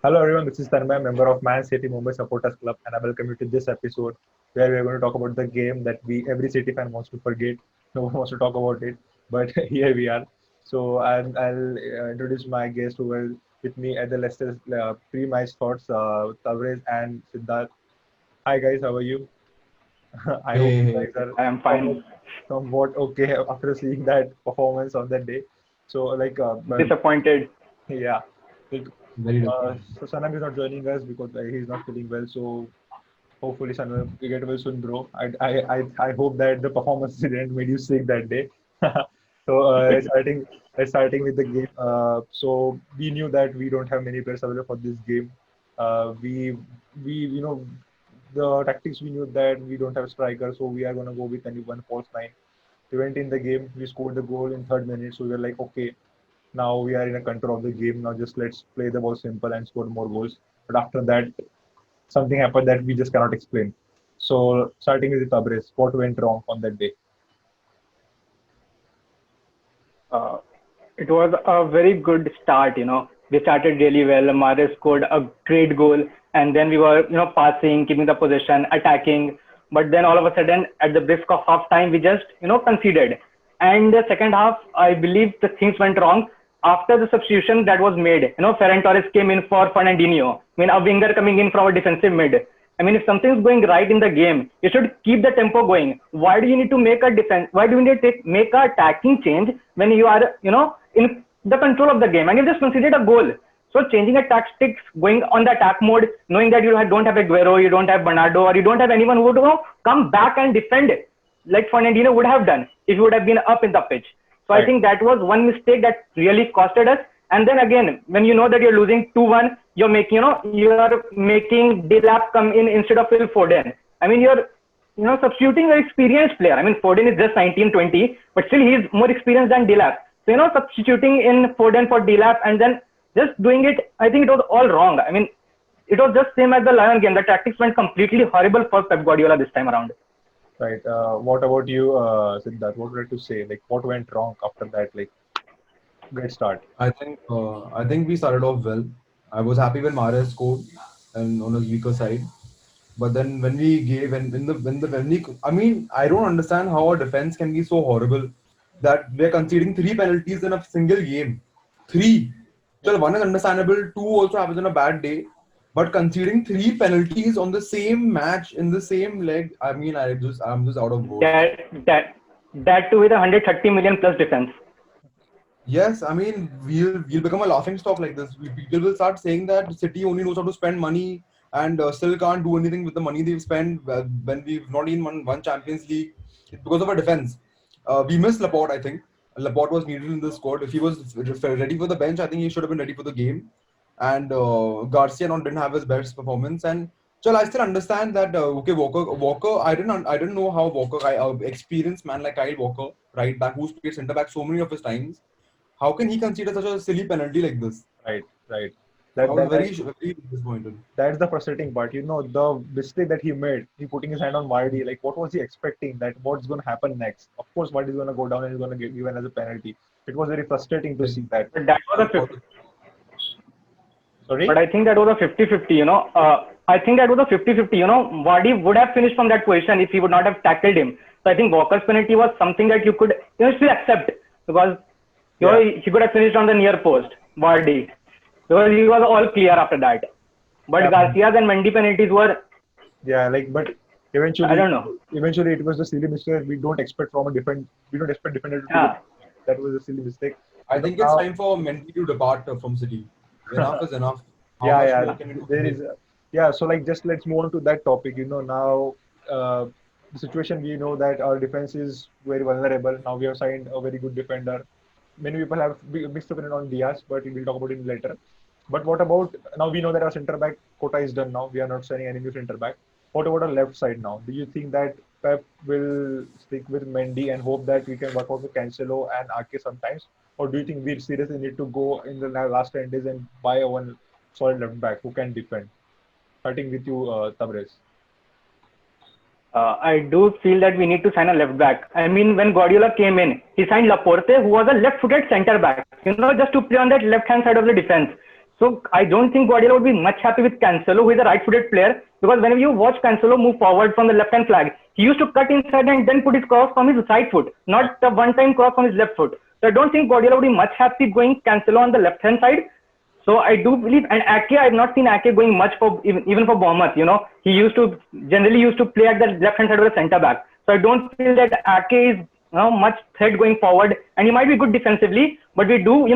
Hello everyone, this is Tanmay, member of Man City Mumbai Supporters Club, and I welcome you to this episode where we are going to talk about the game that every City fan wants to forget. No one wants to talk about it, but here we are. So I'll introduce my guest who will with me at the Leicester pre-match thoughts, Tavrez and Siddharth. Hi guys, how are you? I hope you Hey, guys are I am somewhat, fine. somewhat okay after seeing that performance on that day. So but Disappointed. yeah, like, very different. so Sanam is not joining us because he's not feeling well. So hopefully Sanam will get well soon, bro. I hope that the performance didn't made you sick that day. So starting with the game. So we knew that we don't have many players available for this game. We the tactics we knew that we don't have striker, so we are gonna go with only one false nine. We went in the game. We scored the goal in third minute. So we were like, okay, now we are in a control of the game. Now just let's play the ball simple and score more goals. But after that, something happened that we just cannot explain. So starting with the Tabriz, what went wrong on that day? Uh, it was a very good start. We started really well. Mahrez scored a great goal, and then we were, passing, keeping the possession, attacking. But then all of a sudden, at the brisk of half time, we just, conceded. And the second half, I believe the things went wrong after the substitution that was made. Ferran Torres came in for Fernandinho. I mean, a winger coming in from our defensive mid. I mean, if something's going right in the game, you should keep the tempo going. Why do you need to make a defense? Why do you need to make a attacking change when you are, in the control of the game and you just considered a goal? So changing a tactics, going on the attack mode, knowing that you don't have Aguero, you don't have Bernardo, or you don't have anyone who would come back and defend like Fernandinho would have done if he would have been up in the pitch. So I Right. think that was one mistake that really costed us. And then again, when you know that you're losing 2-1, you're making Delap come in instead of Phil Foden. I mean, you're substituting an experienced player. I mean, Foden is just 19, 20, but still he's more experienced than Delap. So, substituting in Foden for Delap and then just doing it, I think it was all wrong. I mean, it was just same as the Lion game. The tactics went completely horrible for Pep Guardiola this time around. Right. What about you, Siddharth? What would you like to say? Like, what went wrong after that? Like, great start. I think we started off well. I was happy when Mahrez scored and on his weaker side. But then when we gave and when we, I mean, I don't understand how our defense can be so horrible that we're conceding three penalties in a single game. Three. Well, one is understandable. Two also happens on a bad day. But conceding three penalties on the same match in the same leg, I mean, I'm just out of words. That too with a 130 million plus defense. Yes, I mean we'll become a laughing stock like this. People will start saying that City only knows how to spend money and still can't do anything with the money they've spent when we've not even won Champions League. It's because of our defense. We missed Laporte. I think Laporte was needed in the squad. If he was ready for the bench, I think he should have been ready for the game. And Garcia not didn't have his best performance. And I still understand that. Okay, Walker. I didn't know how Walker, experienced man like Kyle Walker, right back, who's played centre back so many of his times, how can he consider such a silly penalty like this? Right. Right. I That was that that very disappointed. that's the frustrating part. The mistake that he made, he putting his hand on Vardy. Like, what was he expecting? That what's going to happen next? Of course, Vardy is going to go down and he's going to get given as a penalty. It was very frustrating to Like, see that. But that was I a thought 50, but Sorry. I think that was a 50-50. I think that was a 50-50. Vardy would have finished from that position if he would not have tackled him. So I think Walker's penalty was something that you could still accept because Yeah. he could have finished on the near post, Vardy, because he was all clear after that. But Yeah. Garcia's and Mendy penalties were, Yeah. Like, but I eventually, don't know. eventually, it was a silly mistake. We don't expect from a defend. We don't expect defender to do Yeah, that. Was a silly mistake. I But think it's now, time for Mendy to depart from City. Enough is enough. How yeah, much yeah. more can we do There from is, him? yeah. So like, just let's move on to that topic. Now the situation we know that our defense is very vulnerable. Now we have signed a very good defender. Many people have mixed opinion on Diaz, but we'll talk about it later. But what about now? We know that our center back quota is done now. We are not signing any new center back. What about our left side now? Do you think that Pep will stick with Mendy and hope that we can work out with Cancelo and Ake sometimes? Or do you think we seriously need to go in the last 10 days and buy a one solid left back who can defend? Starting with you, Tabrez. I do feel that we need to sign a left back. I mean, when Guardiola came in, he signed Laporte, who was a left-footed centre back, just to play on that left-hand side of the defense. So I don't think Guardiola would be much happy with Cancelo, who is a right-footed player, because whenever you watch Cancelo move forward from the left-hand flag, he used to cut inside and then put his cross from his right foot, not a one-time cross from his left foot. So I don't think Guardiola would be much happy going Cancelo on the left-hand side. So I do believe, and Ake, I've not seen Ake going much for even for Bournemouth. He generally used to play at the left hand side of the centre back. So I don't feel that Ake is much threat going forward, and he might be good defensively, but we do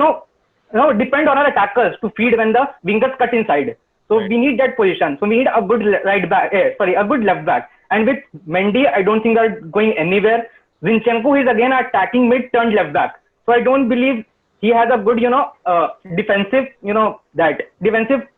depend on our attackers to feed when the wingers cut inside. So we need that position. So we need a good a good left back. And with Mendy, I don't think they're going anywhere. Zinchenko is again an attacking mid turned left back. So I don't believe he has a good, defensive, defensive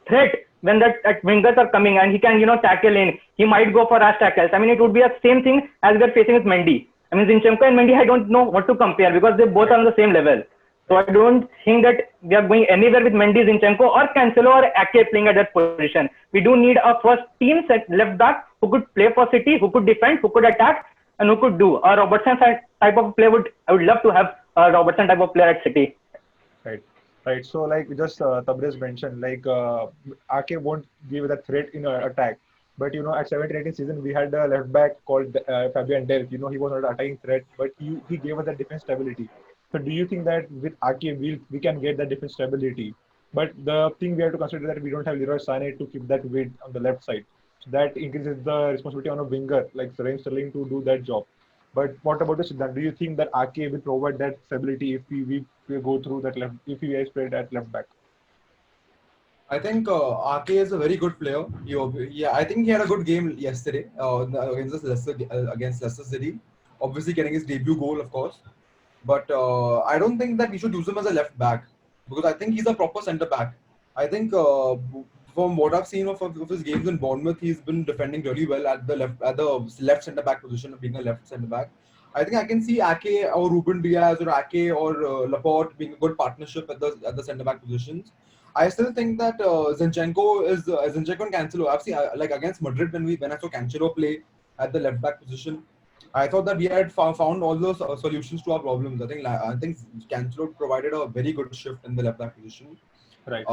threat when the wingers are coming, and he can, tackle in. He might go for rash tackles. I mean, it would be the same thing as we're facing with Mendy. I mean, Zinchenko and Mendy, I don't know what to compare because they both are on the same level. So I don't think that we are going anywhere with Mendy, Zinchenko, or Cancelo or Ake playing at that position. We do need a first team set left back who could play for City, who could defend, who could attack, and who could do. A Robertson type of player I would love to have a Robertson type of player at City. Right. So just Tabrez mentioned, Ake won't give that threat in attack. But at 17-18 season we had a left back called Fabian Delph. He was not an attacking threat, but he gave us that defense stability. So do you think that with Ake we can get that defense stability? But the thing we have to consider that we don't have Leroy Sané to keep that weight on the left side. So that increases the responsibility on a winger like Raheem Sterling to do that job. But what about the Siddharth? Do you think that Ake will provide that stability if we go through that left, if we guys played at left back? I think Ake is a very good player. I think he had a good game yesterday against Leicester City. Obviously, getting his debut goal, of course. But I don't think that we should use him as a left back because I think he's a proper centre back. I think from what I've seen of his games in Bournemouth, he's been defending really well at the left centre back position of being a left centre back. I think I can see Ake or Ruben Diaz or Ake or Laporte being a good partnership at the centre back positions. I still think that Zinchenko and Cancelo. I've seen against Madrid when I saw Cancelo play at the left back position. I thought that we had found all those solutions to our problems. I think Cancelo provided a very good shift in the left back position. Right.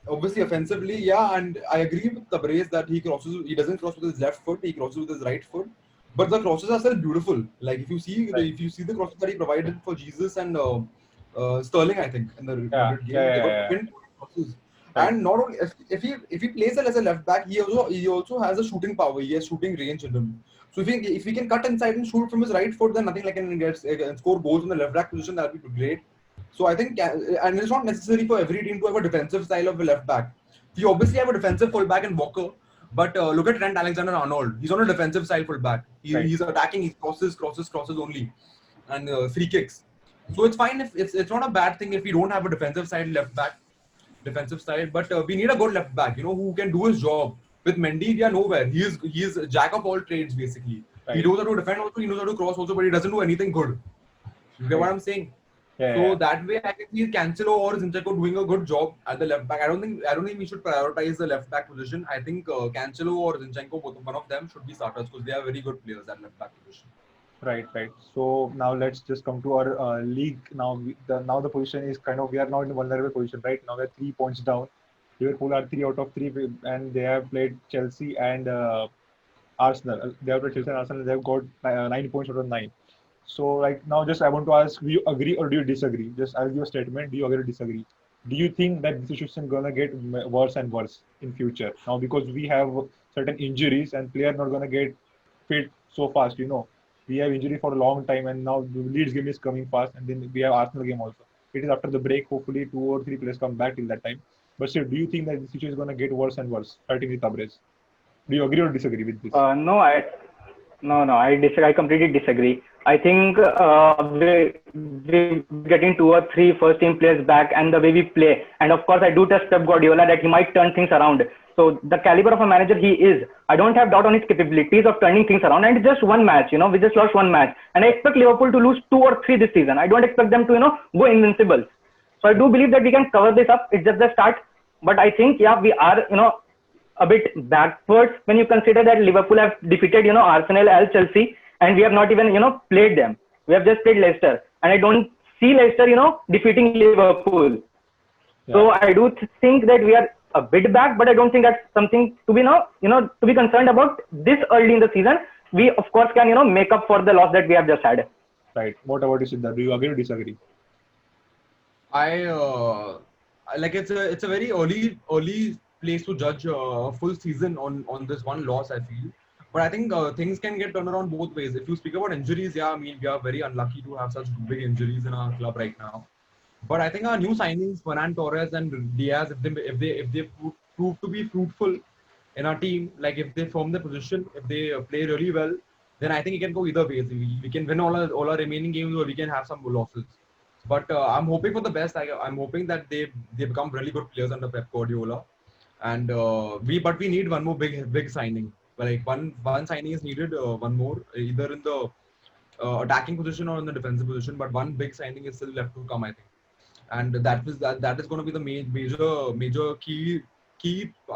Obviously, offensively, and I agree with Tabrez that he doesn't cross with his left foot, he crosses with his right foot. But the crosses are still beautiful. Like if you see the crosses that he provided for Jesus and Sterling, I think in the game, crosses. Right. And not only if he plays as a left back, he also has a shooting power. He has shooting range in him. So if he can cut inside and shoot from his right foot, then nothing like can score goals in the left back position. That would be great. So I think, and it's not necessary for every team to have a defensive style of a left back. We obviously have a defensive fullback in Walker, but look at Trent Alexander-Arnold. He's on a defensive style fullback. He's attacking. He crosses only, and free kicks. So it's fine if it's not a bad thing if we don't have a defensive style, but we need a good left back, who can do his job. With Mendy, we are nowhere. He is a jack of all trades basically. Right. He knows how to defend also, he knows how to cross also, but he doesn't do anything good. You get what I'm saying? That way, I can see Cancelo or Zinchenko doing a good job at the left back. I don't think we should prioritize the left back position. I think Cancelo or Zinchenko, one of them should be starters because they are very good players at left back position. Right. So now let's just come to our league. Now the position is we are now in a vulnerable position. Right now we're 3 points down. Liverpool are 3 out of 3, and they have played Chelsea and Arsenal. They have played Chelsea and Arsenal. They have got 9 points out of 9. So now just I want to ask, do you agree or do you disagree? Just I'll give a statement. Do you agree or disagree? Do you think that this situation is gonna get worse and worse in future now because we have certain injuries and players not gonna get fit so fast? We have injury for a long time, and now the Leeds game is coming fast, and then we have Arsenal game also. It is after the break. Hopefully, 2 or 3 players come back till that time. But still, do you think that the situation is gonna get worse and worse? Starting with Tabrez. Do you agree or disagree with this? No, I disagree. I completely disagree. I think we're getting 2 or 3 first team players back, and the way we play. And of course, I do trust Pep Guardiola that he might turn things around. So the caliber of a manager he is, I don't have doubt on his capabilities of turning things around. And it's just one match, we just lost one match. And I expect Liverpool to lose 2 or 3 this season. I don't expect them to, go invincible. So I do believe that we can cover this up. It's just the start. But I think, we are, a bit backwards when you consider that Liverpool have defeated, Arsenal and Chelsea, and we have not even, played them. We have just played Leicester, and I don't see Leicester, defeating Liverpool. Yeah. So I do think that we are a bit back, but I don't think that's something to be to be concerned about this early in the season. We of course can make up for the loss that we have just had. Right. What about you, Siddharth? Do you agree or disagree? Like it's a very early place to judge a full season on this one loss, I feel. But I think things can get turned around both ways. If you speak about injuries, yeah, I mean we are very unlucky to have such big injuries in our club right now. But I think our new signings, Ferran Torres and Diaz, if they prove to be fruitful in our team, like if they form the position, if they play really well, then I think it can go either ways. We can win all our remaining games, or we can have some losses. But I'm hoping for the best. I'm hoping that they become really good players under Pep Guardiola, and we need one more big signing. Like one signing is needed. One more, either in the attacking position or in the defensive position. But one big signing is still left to come, I think. And that is going to be the major key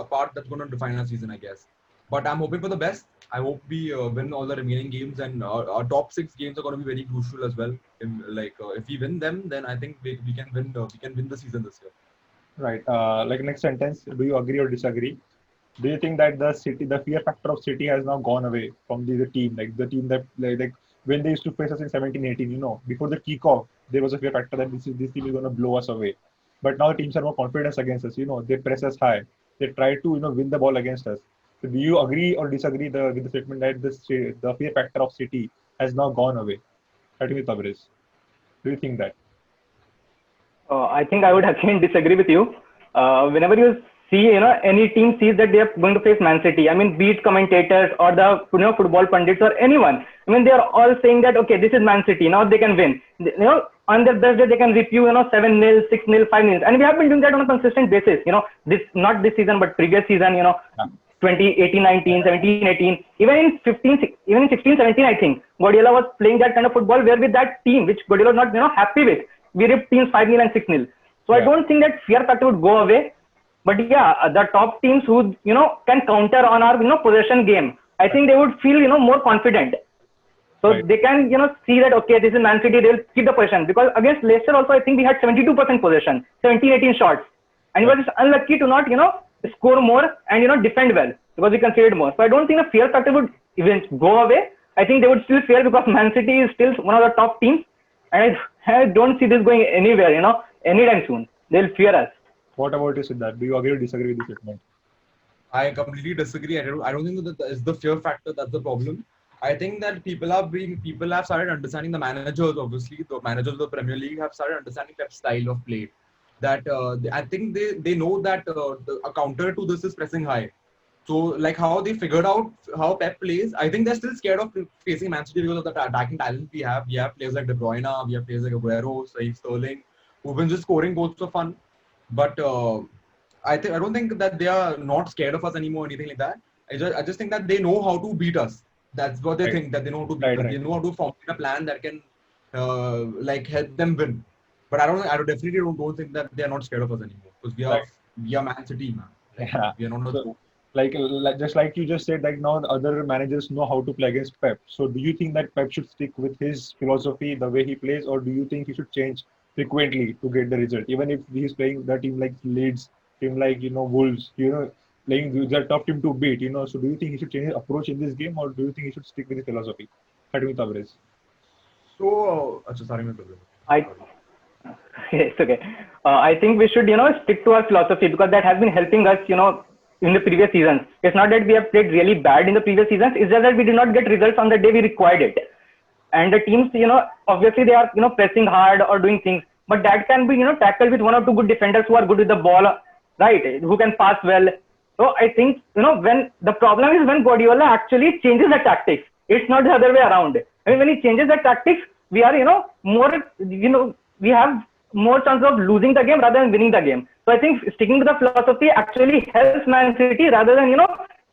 part that's going to define our season, I guess. But I'm hoping for the best. I hope we win all the remaining games, and our top 6 games are going to be very crucial as well. If we win them, then I think we can win the season this year. Right. Like next sentence, do you agree or disagree? Do you think that the fear factor of City has now gone away from the team, like the team that like when they used to face us in 17-18, before the kickoff, there was a fear factor that this team is going to blow us away. But now teams are more confident against us. They press us high. They try to win the ball against us. So do you agree or disagree with the statement that the fear factor of City has now gone away? Starting with Tabriz. Do you think that? I think I would again disagree with you. Whenever you see, any team sees that they are going to face Man City, I mean, be it commentators or the football pundits or anyone, I mean, they are all saying that, okay, this is Man City, now they can win. On their best day, they can rip you, 7-0, 6-0, 5-0. And we have been doing that on a consistent basis, not this season, but previous season, 2018-19, 17-18, even in 16-17, I think, Guardiola was playing that kind of football where with that team, which Guardiola was not, happy with, we ripped teams 5-0 and 6-0. So I don't think that fear factor would go away. But yeah, the top teams who, can counter on our, possession game, I think they would feel, more confident. So they can, see that, okay, this is Man City, they'll keep the possession. Because against Leicester also, I think we had 72% possession, 17-18 shots. And we were just unlucky to not, score more and, defend well because we conceded more. So I don't think the fear factor would even go away. I think they would still fear because Man City is still one of the top teams. And I don't see this going anywhere, anytime soon. They'll fear us. What about you, Siddharth? Do you agree or disagree with this statement? I completely disagree. I don't think that is the fear factor that's the problem. I think that people have started understanding the managers. Obviously, the managers of the Premier League have started understanding Pep's style of play. That I think they know that a counter to this is pressing high. So like how they figured out how Pep plays, I think they're still scared of facing Man City because of the attacking talent we have. We have players like De Bruyne, we have players like Aguero, Sterling, who've been just scoring goals for fun. But I don't think that they are not scared of us anymore or anything like that. I just think that they know how to beat us. That's what they think, that they know how to beat us. They know how to form a plan that can help them win. But I definitely don't think that they are not scared of us anymore because we are Man City, man. We are not. So, just like you just said, like now the other managers know how to play against Pep. So do you think that Pep should stick with his philosophy, the way he plays, or do you think he should change frequently to get the result? Even if he's playing the team like Leeds, team like Wolves, playing the tough team to beat, So do you think he should change his approach in this game, or do you think he should stick with his philosophy? Starting with Tabriz. So, it's okay. I think we should, stick to our philosophy because that has been helping us, in the previous seasons. It's not that we have played really bad in the previous seasons. It's just that we did not get results on the day we required it. And the teams, obviously they are, pressing hard or doing things, but that can be, tackled with 1 or 2 good defenders who are good with the ball, right? Who can pass well. So I think, when the problem is when Guardiola actually changes the tactics. It's not the other way around. I mean, when he changes the tactics, we are, more, we have more chance of losing the game rather than winning the game. So I think sticking to the philosophy actually helps Man City rather than,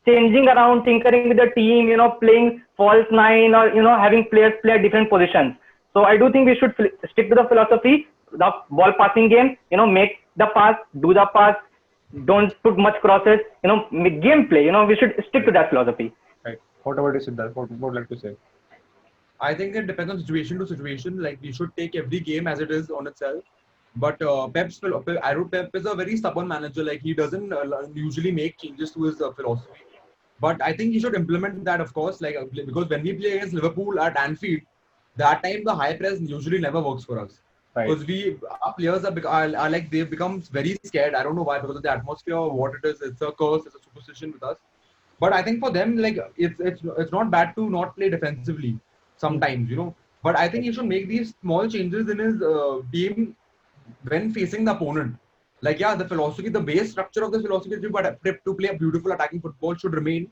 changing around, tinkering with the team, playing false nine or, having players play at different positions. So I do think we should stick to the philosophy, the ball passing game, make the pass, do the pass, don't put much crosses. Gameplay. We should stick to that philosophy. Right. What about you, Siddharth? What would you like to say? I think it depends on situation to situation. Like we should take every game as it is on itself. But I wrote Pep is a very stubborn manager. Like he doesn't usually make changes to his philosophy. But I think he should implement that, of course. Like because when we play against Liverpool at Anfield, that time the high press usually never works for us. Right. Because our players are like they've become very scared. I don't know why, because of the atmosphere or what it is. It's a curse. It's a superstition with us. But I think for them, like it's not bad to not play defensively sometimes. But I think he should make these small changes in his team when facing the opponent. Like the philosophy, the base structure of the philosophy to play a beautiful attacking football should remain.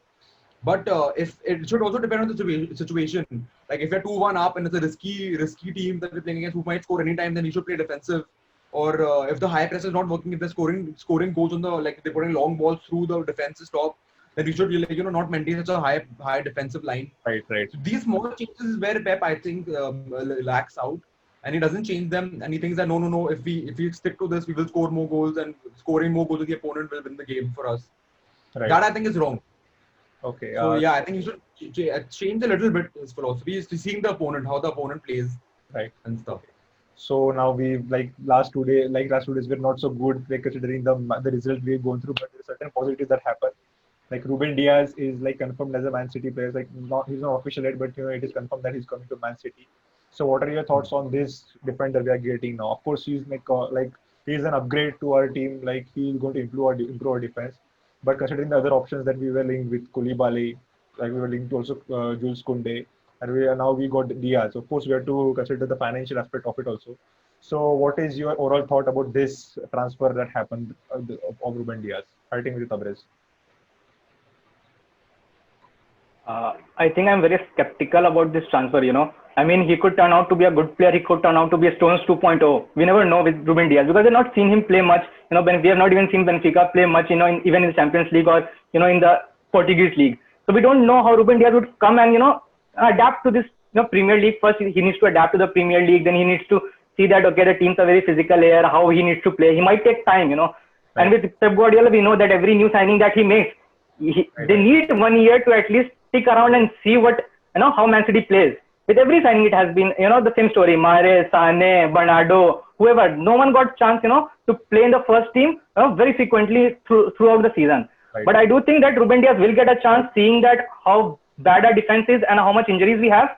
But if it should also depend on the situation. Like if you're 2-1 up and it's a risky team that we're playing against who might score anytime, then he should play defensive. Or if the high press is not working, if they're scoring goals on they're putting long balls through the defense's top, then we should not maintain such a high defensive line. Right. So these small changes is where Pep I think lacks out, and he doesn't change them. And he thinks that no, if we stick to this, we will score more goals, and scoring more goals with the opponent will win the game for us. Right. That I think is wrong. Okay. So I think he should change a little bit his philosophy. Is seeing the opponent, how the opponent plays, Right. and stuff. So now we last 2 days we're not so good, like considering the result we've gone through, but there are certain positives that happen. Like Ruben Diaz is confirmed as a Man City player. He's not official yet, but it is confirmed that he's coming to Man City. So what are your thoughts on this defender we are getting now? Of course, he's he's an upgrade to our team. Like he's going to improve our defense. But considering the other options that we were linked with Koulibaly, like we were linked to also Jules Koundé, and we got Diaz. Of course, we have to consider the financial aspect of it also. So what is your overall thought about this transfer that happened of Ruben Diaz? Starting with Tabriz. I think I'm very skeptical about this transfer. I mean, he could turn out to be a good player. He could turn out to be a Stones 2.0. We never know with Ruben Diaz because we've not seen him play much. We have not even seen Benfica play much. Even in the Champions League or in the Portuguese league. So we don't know how Ruben Diaz would come and adapt to this Premier League. First, he needs to adapt to the Premier League. Then he needs to see that the teams are very physical here. How he needs to play. He might take time. Right. And with Pep Guardiola, we know that every new signing that he makes, they need 1 year to at least stick around and see what how Man City plays. With every signing, it has been the same story. Mahrez, Sané, Bernardo, whoever. No one got chance to play in the first team very frequently throughout the season. Right. But I do think that Ruben Diaz will get a chance, seeing that how bad our defense is and how much injuries we have.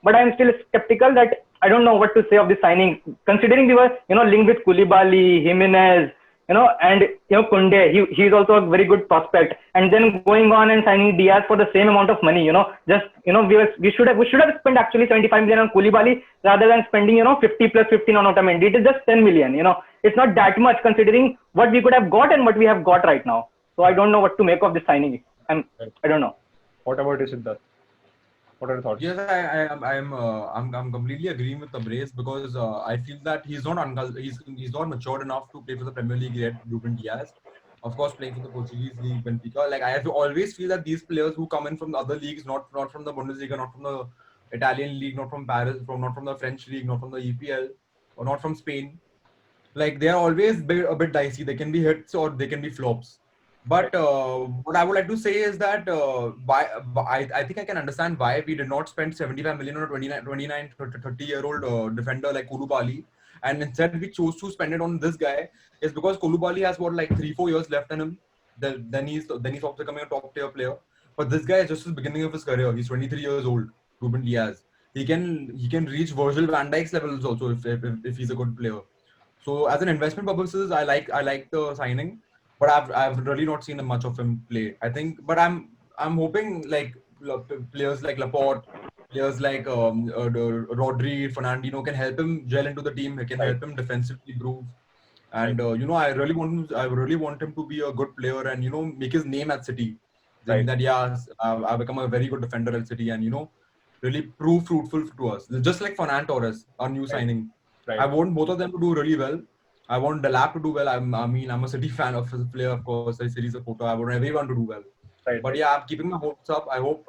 But I'm still skeptical that I don't know what to say of this signing, considering we were linked with Koulibaly, Jimenez, and Koundé. He's also a very good prospect. And then going on and signing Diaz for the same amount of money, we should have spent actually 75 million on Koulibaly rather than spending 50 plus 15 on Otamendi. It is just 10 million. It's not that much considering what we could have got and what we have got right now. So I don't know what to make of this signing. I don't know. What about you, Siddharth? What are your thoughts? Yes, I'm completely agreeing with Tabriz because I feel that he's not matured enough to play for the Premier League yet. Ruben Diaz, of course, playing for the Portuguese league, Benfica. Like I have to always feel that these players who come in from the other leagues, not from the Bundesliga, not from the Italian league, not from Paris, not from the French league, not from the EPL, or not from Spain, like they are always a bit dicey. They can be hits or they can be flops. But what I would like to say is that I think I can understand why we did not spend 75 million on a 29 30-year-old defender like Koulibaly, and instead we chose to spend it on this guy is because Koulibaly has 3-4 years left in him. Then he's also becoming a top tier player. But this guy is just the beginning of his career. He's 23 years old. Ruben Diaz. He can reach Virgil van Dijk's levels also if he's a good player. So as an investment purposes, I like the signing. But I've really not seen much of him play. I think, but I'm hoping like players like Laporte, players like Rodri, Fernandinho can help him gel into the team. He can help him defensively improve. And I really want him to be a good player and make his name at City. Saying that I've become a very good defender at City and really prove fruitful to us. Just like Fernan Torres, our new signing. I want both of them to do really well. I want Delap to do well. I'm a City fan of his player, of course. A City supporter. I want everyone to do well. Right. But yeah, I'm keeping my hopes up. I hope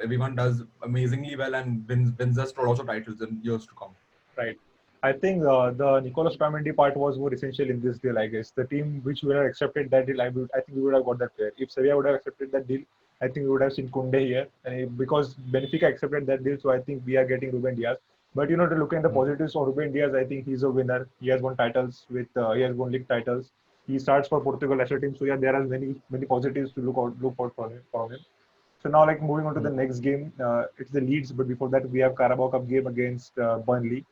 everyone does amazingly well and wins us lots of titles in years to come. Right. I think the Nicolas Otamendi part was more essential in this deal. I guess the team which would have accepted that deal, I think we would have got that player. If Sevilla would have accepted that deal, I think we would have seen Kunde here. And because Benfica accepted that deal, so I think we are getting Ruben Diaz. But to look at the positives of Ruben Diaz, I think he's a winner. He has won titles he has won league titles. He starts for Portugal national team, so yeah, there are many positives to look out from him. So now, like moving on to the next game, it's the Leeds. But before that, we have Carabao Cup game against Burnley.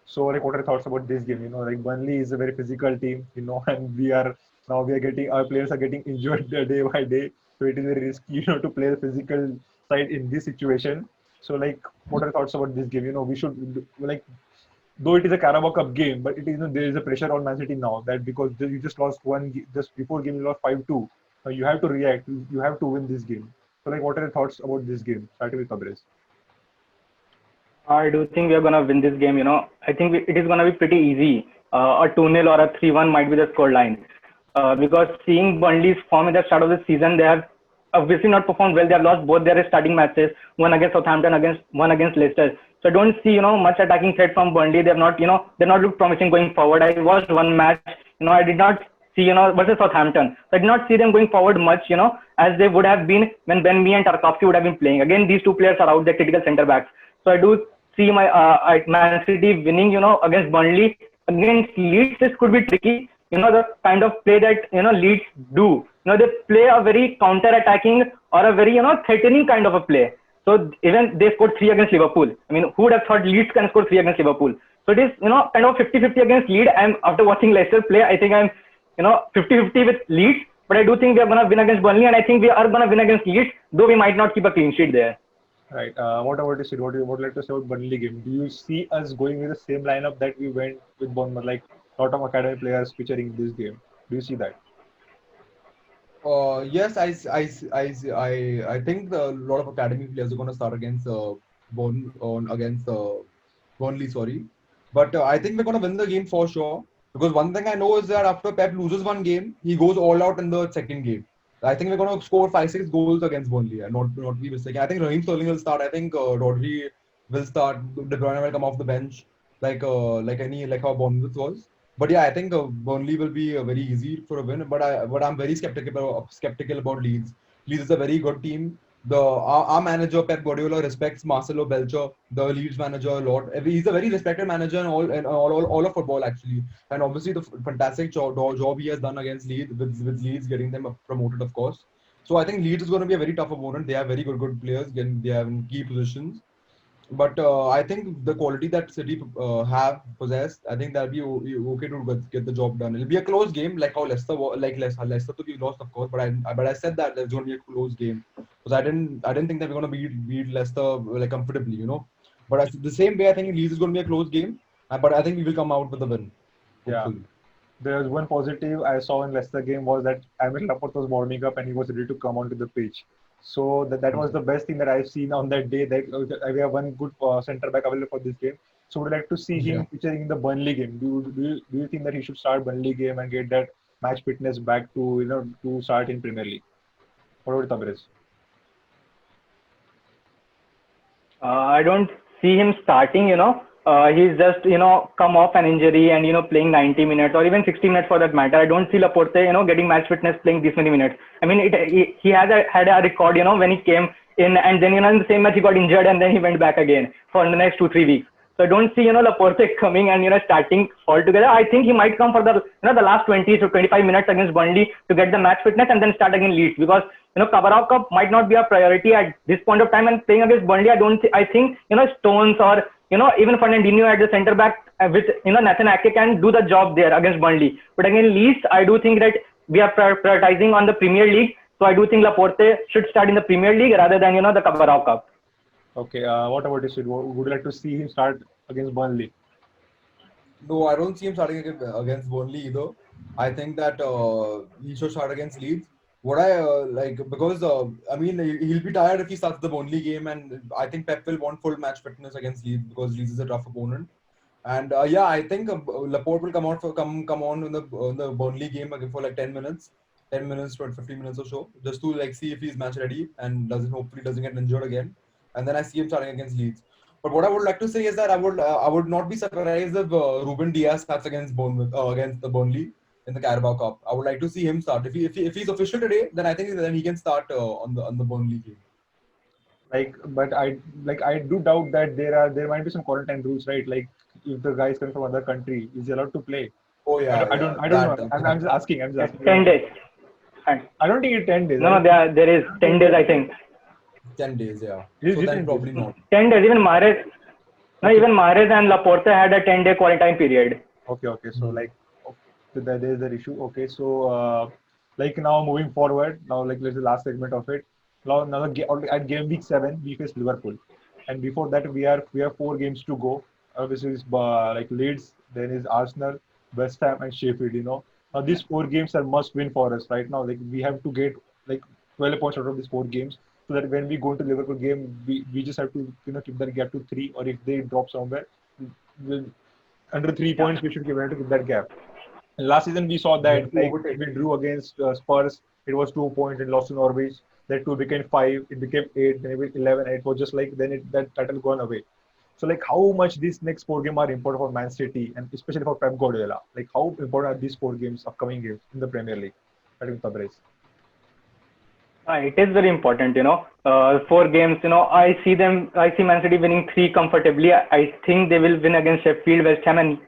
So, like, what are your thoughts about this game? Like Burnley is a very physical team, and we are getting our players are getting injured day by day. So it is very risky, to play the physical side in this situation. So, like, what are your thoughts about this game? We should like, though it is a Carabao Cup game, but it is there is a pressure on Man City now that because you just lost just before game you lost 5-2. Now you have to react. You have to win this game. So, like, what are your thoughts about this game? Starting with Tabriz. I do think we are going to win this game. I think it is going to be pretty easy. A 2-0 or a 3-1 might be the scoreline. Because seeing Burnley's form at the start of the season, they have obviously not performed well. They have lost both their starting matches, one against Southampton, one against Leicester. So I don't see, much attacking threat from Burnley. They have not, they're not looked promising going forward. I watched one match, I did not see, versus Southampton. So I did not see them going forward much, as they would have been when Ben Mee and Tarkowski would have been playing. Again, these two players are out, they're critical centre backs. So I do see my Man City winning, against Burnley. Against Leeds, this could be tricky. The kind of play that, Leeds do. They play a very counter-attacking or a very, threatening kind of a play. So even they scored 3 against Liverpool. I mean, who would have thought Leeds can score 3 against Liverpool? So it is, kind of 50-50 against Leeds. And after watching Leicester play, I think I'm, 50-50 with Leeds. But I do think we are going to win against Burnley. And I think we are going to win against Leeds, though we might not keep a clean sheet there. Right. What about you, Sid? What would you like to say about Burnley game? Do you see us going with the same lineup that we went with Bournemouth, like a lot of academy players featuring in this game? Do you see that? Yes, I think a lot of academy players are going to start against Burnley, sorry. But I think we're going to win the game for sure. Because one thing I know is that after Pep loses one game, he goes all out in the second game. I think we're going to score 5-6 goals against Burnley. And not be mistaken. I think Raheem Sterling will start. I think Rodri will start. De Bruyne will come off the bench like how Bournemouth was. But yeah, I think Burnley will be very easy for a win. But I'm very skeptical about Leeds. Leeds is a very good team. Our manager Pep Guardiola respects Marcelo Belcher, the Leeds manager, a lot. He's a very respected manager in all of football actually. And obviously the fantastic job he has done against Leeds with Leeds getting them promoted, of course. So I think Leeds is going to be a very tough opponent. They have very good players. Again, they have in key positions. But I think the quality that City have possessed, I think that'll be okay to get the job done. It'll be a close game, like how Leicester to be lost, of course. But I said that there's going to be a close game because I didn't think that we're going to beat Leicester like comfortably. But the same way, I think Leeds is going to be a close game. But I think we will come out with a win. Yeah. Hopefully. There's one positive I saw in Leicester game was that Laporte was warming up and he was ready to come onto the pitch. So that was the best thing that I've seen on that day. That we have one good centre back available for this game. So would like to see him featuring in the Burnley game. Do you think that he should start Burnley game and get that match fitness back to start in Premier League? What about Tabriz? I don't see him starting, he's just, come off an injury and, playing 90 minutes or even 60 minutes for that matter. I don't see Laporte, getting match fitness playing this many minutes. I mean, he had a record, when he came in and then, in the same match he got injured and then he went back again for the next 2-3 weeks. So I don't see, Laporte coming and, starting altogether. I think he might come for the, the last 20 to 25 minutes against Burnley to get the match fitness and then start against Leeds because, Carabao Cup might not be a priority at this point of time and playing against Burnley. I think, Stones or, even Fernandinho at the centre back with, Nathan Ake can do the job there against Burnley. But again, Leeds, I do think that we are prioritizing on the Premier League. So I do think Laporte should start in the Premier League rather than, the Carabao Cup. Okay, what about you, Sid? Would you like to see him start against Burnley? No, I don't see him starting against Burnley either. I think that he should start against Leeds. What I because I mean he'll be tired if he starts the Burnley game, and I think Pep will want full match fitness against Leeds because Leeds is a tough opponent. And yeah, I think Laporte will come on in the Burnley game again for like 10 minutes to 15 minutes or so, just to like see if he's match ready and hopefully doesn't get injured again. And then I see him starting against Leeds. But what I would like to say is that I would not be surprised if Ruben Diaz starts against Bournemouth against the Burnley in the Carabao Cup. I would like to see him start. If he's official today, then I think then he can start on the Burnley game. But I do doubt that there might be some quarantine rules, right? Like if the guy is coming from another country, is he allowed to play? Oh yeah, yeah, I don't know. that I'm just asking. I'm just Yes, asking. 10 days. And I don't think it's 10 days. no, there is 10 days, I think. 10 days, yeah. Is So it then 10 days? probably not. 10 days. Even Mahrez, no, Okay. even Mahrez and Laporte had a 10-day quarantine period. Okay. So like, okay, so there is the issue. Okay. So like now moving forward, now like let's the last segment of it. Now at game week 7 we face Liverpool, and before that we have 4 games to go. Obviously, it's like Leeds, then is Arsenal, West Ham, and Sheffield. Now these 4 games are must win for us right now. Like we have to get like 12 points out of these 4 games, so that when we go into Liverpool game, we just have to keep that gap to 3, or if they drop somewhere, we'll, under 3 points, we should give to keep that gap. And last season, we saw We have that to like overtake. we drew against Spurs, it was 2 points and lost to Norwich. That 2 became 5, it became 8, then it became 11, and it was just like then that title gone away. So like how much these next 4 games are important for Man City and especially for Pep Guardiola? Like how important are these 4 games, upcoming games in the Premier League? Starting with Tabriz. It is very important, 4 games, I see Man City winning 3 comfortably. I think they will win against Sheffield, West Ham, and,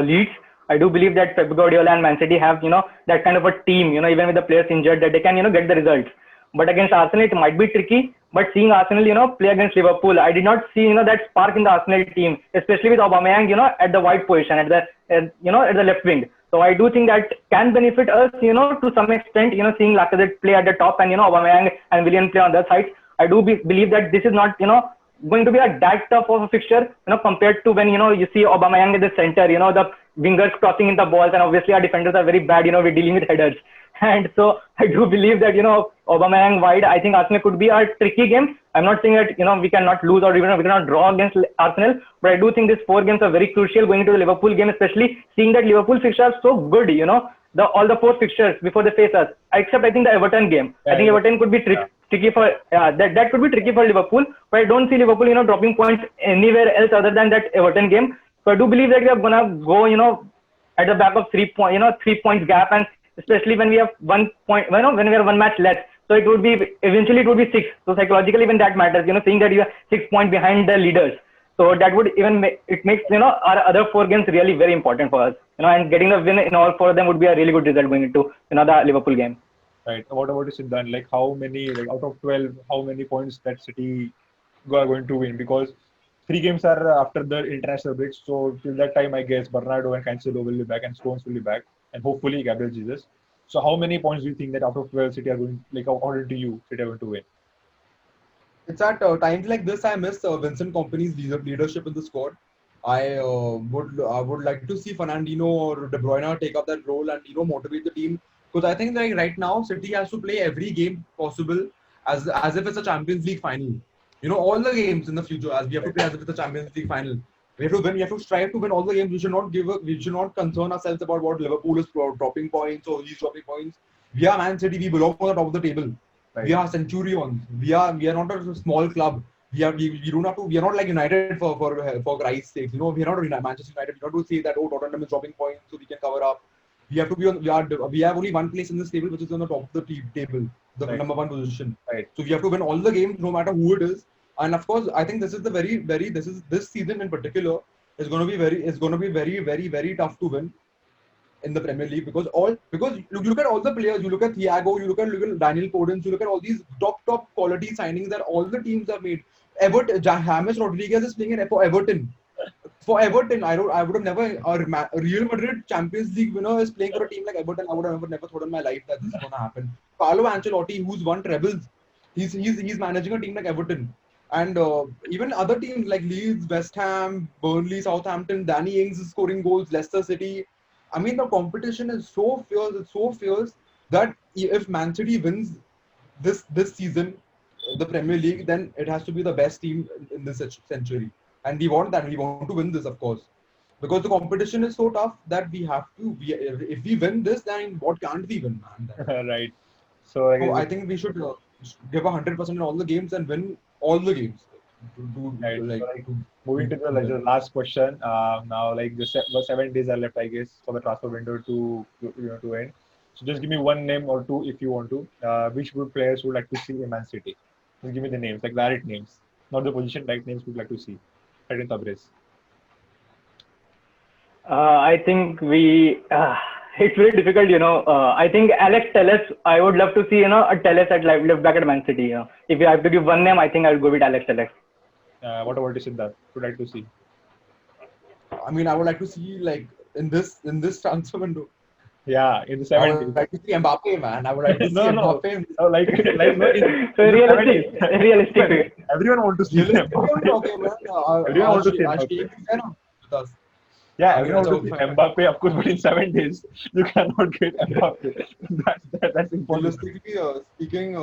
Leeds. I do believe that Pep Guardiola and Man City have, that kind of a team, even with the players injured, that they can, get the results. But against Arsenal, it might be tricky. But seeing Arsenal, play against Liverpool, I did not see, that spark in the Arsenal team, especially with Aubameyang, at the wide position, at the left wing. So I do think that can benefit us, to some extent, seeing Lacazette play at the top and, Aubameyang and Willian play on the sides. I do believe that this is not, going to be a that tough of a fixture, compared to when, you see Aubameyang in the center, the wingers crossing in the balls, and obviously our defenders are very bad, we're dealing with headers. And so I do believe that, Aubameyang wide, I think Arsenal could be a tricky game. I'm not saying that, we cannot lose or even we cannot draw against Arsenal, but I do think these 4 games are very crucial going into the Liverpool game, especially seeing that Liverpool fixtures are so good, all the 4 fixtures before they face us, except I think the Everton game. I think Everton could be tricky for, that could be tricky for Liverpool, but I don't see Liverpool, dropping points anywhere else other than that Everton game. So I do believe that we are gonna go, at the back of 3 points gap, and especially when we have 1 point, when we have 1 match left. So it would be eventually it would be 6. So psychologically, even that matters. Seeing that you are 6 points behind the leaders. So that would even it makes our other 4 games really very important for us. And getting a win in all 4 of them would be a really good result going into the Liverpool game. Right. What about Siddhan? Like how many, like out of 12, how many points that City are going to win? Because 3 games are after the international break. So till that time, I guess Bernardo and Cancelo will be back and Stones will be back, and hopefully Gabriel Jesus. So how many points do you think that out of 12 City are going, like according to you, City are going to win? It's at times like this I miss Vincent Kompany's leadership in the squad. I would like to see Fernandinho or De Bruyne take up that role and motivate the team, because I think like right now City has to play every game possible as if it's a Champions League final. All the games in the future as we have to play as if it's a Champions League final. We have to win. We have to strive to win all the games. We should not concern ourselves about what Liverpool is dropping points or he's dropping points. We are Man City. We belong on the top of the table. Right. We are Centurions. We are not a small club. We don't have to. We are not like United for Christ's sake. We are not Manchester United. We don't have to say that Tottenham is dropping points so we can cover up. We have to be on. We have only one place in this table, which is on the top of the table, the Right. number 1 position. Right. So we have to win all the games, no matter who it is. And of course, I think this is this season in particular is going to be very tough to win in the Premier League, because you look at all the players, you look at Thiago, you look at Daniel Podence, you look at all these top quality signings that all the teams have made. James Rodriguez is playing for Everton. For Everton, I would have never a Real Madrid Champions League winner is playing for a team like Everton. I would have never thought in my life that this is gonna happen. Carlo Ancelotti, who's won trebles, he's managing a team like Everton. And even other teams like Leeds, West Ham, Burnley, Southampton, Danny Ings is scoring goals, Leicester City. I mean, the competition is so fierce. It's so fierce that if Man City wins this season, the Premier League, then it has to be the best team in this century. And we want that. We want to win this, of course, because the competition is so tough that we have to. If we win this, then what can't we win, man? Right. So I So guess I think we should give 100% in all the games and win all the games. Right. So, like, to moving to do the well. last question. Now, like, the 7 days are left, I guess, for the transfer window to end. So just give me one name or two if you want to. Which would players would like to see in Man City? Just give me the names, like direct names, not the position, direct names would like to see. Right in Tabriz. I think it's very difficult, I think Alex Telles, I would love to see, a Telles at left back at Man City. If you have to give one name, I think I would go with Alex Telles. What about you, Siddharth? Would like to see? I mean, I would like to see like in this transfer window. Yeah, in the I 7 days. would like to see Mbappe, man. I would like to see No, no, Mbappe. no, like no, So in the 7 days. realistic. Everyone want to see Realistically, I'm Mbappe. talking, man. Everyone want to see Our Mbappe. Sheikh is there now with us. Yeah, I mean, everyone it's a want to see Mbappe, of course, but in 7 days you cannot get Mbappe. That's impossible. realistically speaking.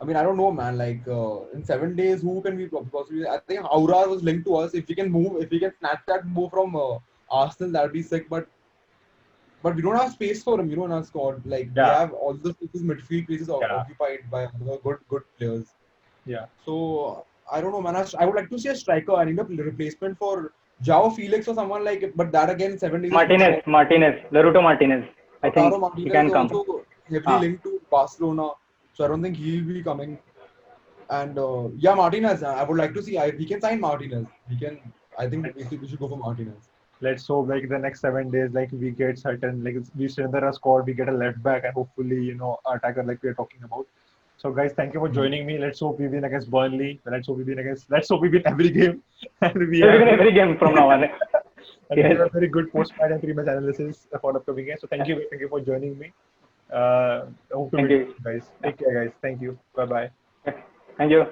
I mean, I don't know, man. Like in 7 days, who can we possibly? I think Aura was linked to us. If we can move, if we can snatch that move from Arsenal, that'd be sick. But we don't have space for him, in our squad. Like we Yeah, have all the places, midfield places yeah, occupied by other good players. yeah. So I don't know, man. I would like to see a striker. I need a replacement for Jao Felix or someone like it. But that again, 7 days is too short. Martinez, Laruto Martinez. I Lautaro think he Martinez is can come. also heavily Ah, linked to Barcelona, so I don't think he'll be coming. And yeah, Martinez. I would like to see. We can sign Martinez. We can. I think we should go for Martinez. Let's hope like the next 7 days, like we get certain like we strengthen our squad, we get a left back, and hopefully attacker like we are talking about. So guys, thank you for Hmm. joining me. Let's hope we win against Burnley. Let's hope we win every game, and we he'll have win every game from now on. and we Yes. have a very good post-match and pre-match analysis for the upcoming game. So thank you for joining me. Hope to Thank meet you. you guys. Yeah. Take care, guys. Thank you. Bye bye. Thank you.